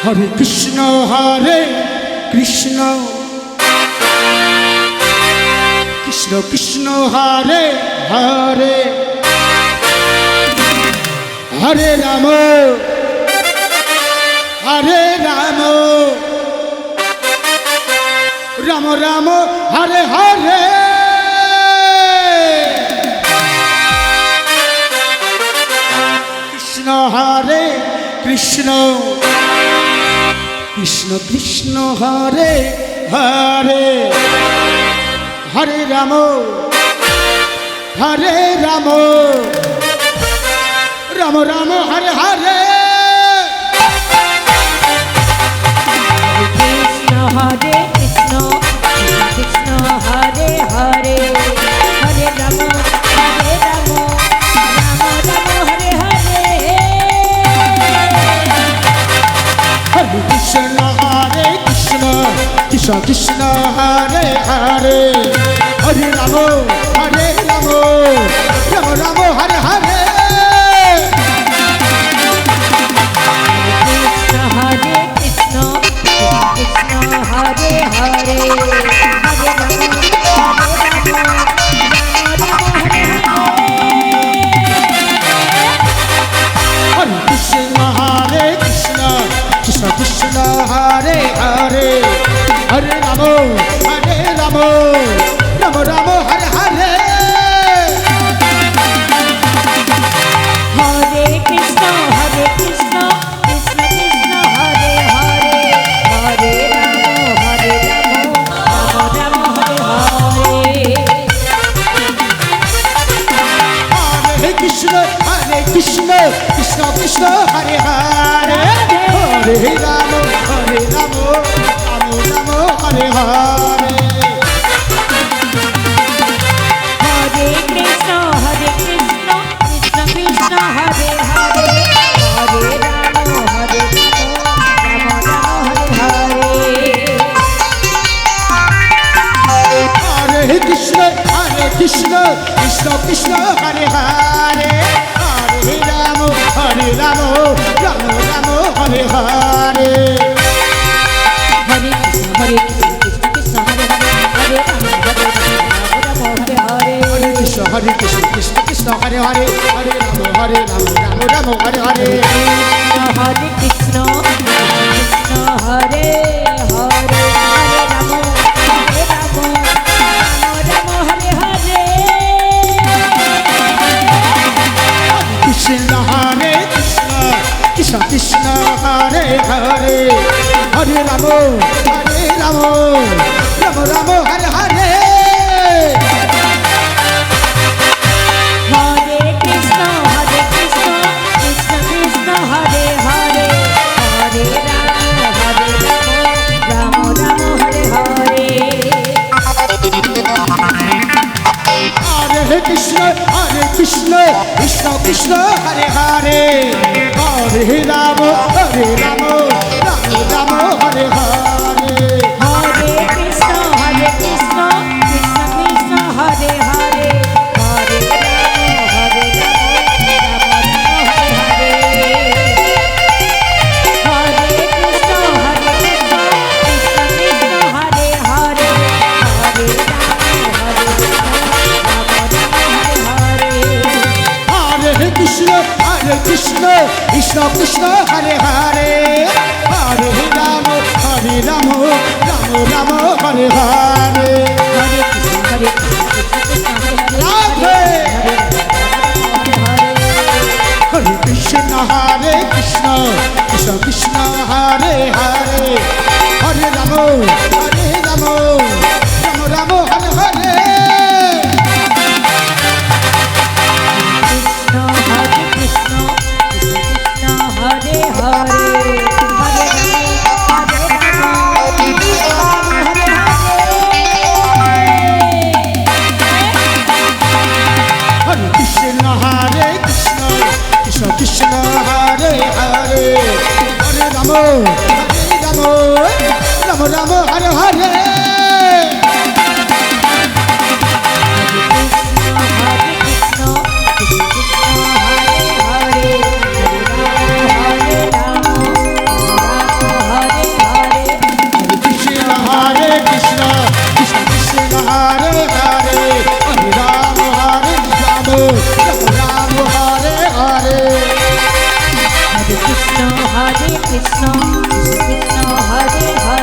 Hare Krishna Krishna Krishna Krishna Hare Hare Hare Ram Ram Ram Hare Hare Krishna Hare Krishna Krishna Krishna Hare Hare Hare Ram Ram Ram Hare Hare Krishna Hare Krishna Krishna Hare Hare Hare Ram Ram Ram Hare Hare Hare Krishna Krishna Krishna Krishna Hare Hare Hare Ram Ram Ram Hare Hare Krishna Hare Hare Hare Krishna Krishna Krishna Krishna Hare Hare Hare Ram Ram Ram Hare Hare Hare Krishna Krishna Krishna Hare Hare Hare Ram Ram Hare Hare Krishna Krishna Krishna Krishna Hare Hare Hare Ram Ram Ram Hare Hare Hare Krishna Krishna Krishna Hare Hare Hare Ram Ram Hare Hare Hare Krishna Krishna Krishna Krishna Hare Hare Hare Ram Ram Ram Hare Hare Hare Krishna Krishna Hare Hare Hare Krishna Hare Krishna Krishna Krishna Hare Hare Hare Ram Ram Hare Hare Hare Krishna Krishna Hare Hare Hare Ram Ram Hare Hare Krishna Hare Krishna Krishna Krishna Hare Hare Hare Ram Ram Ram Hare Hare Hare Krishna Krishna Krishna Hare Hare Hare Ram Ram Hare Hare Hare Krishna Krishna Krishna Krishna Hare Hare Hare Ram Ram Ram Hare Hare Hare Krishna Krishna Krishna Hare Hare Hare Ram Hare Hare Krishna Krishna Krishna Hare Hare Hare Hare Krishna Krishna Krishna Krishna Hare Hare Hare Ram Ram Ram Hare Hare Radhe Hare Krishna Krishna Krishna Krishna Hare Hare Hare Ram Ram Ram Hare Hare Krishna Hare Hare Hare Hare Krishna Krishna Krishna Hare Hare Hare Ram Ram Hare Hare Krishna Krishna Krishna Krishna Hare Hare